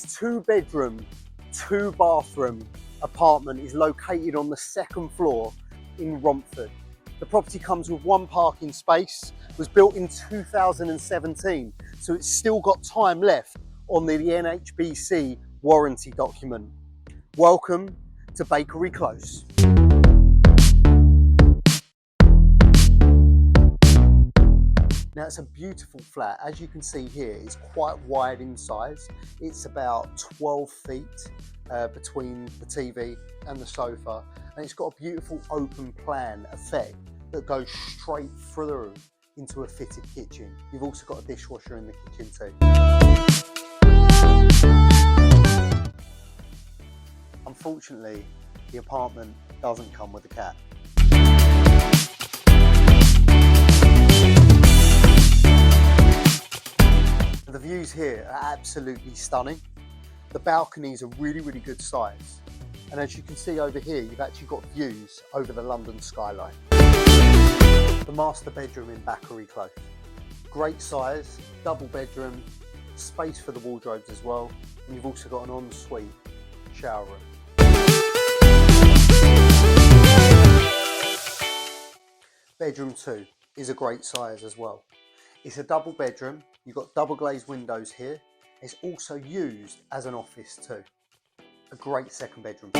This 2-bedroom, 2-bathroom apartment is located on the 2nd floor in Romford. The property comes with 1 parking space, was built in 2017, so it's still got time left on the NHBC warranty document. Welcome to Bakery Close. Now it's a beautiful flat. As you can see here, it's quite wide in size. It's about 12 feet between the TV and the sofa. And it's got a beautiful open plan effect that goes straight through into a fitted kitchen. You've also got a dishwasher in the kitchen too. Unfortunately, the apartment doesn't come with a cat. The views here are absolutely stunning. The balconies are really good size. And as you can see over here, you've actually got views over the London skyline. The master bedroom in Bakery Close. Great size, double bedroom, space for the wardrobes as well. And you've also got an ensuite shower room. Bedroom 2 is a great size as well. It's a double bedroom. You've got double glazed windows here. It's also used as an office too. A great second bedroom.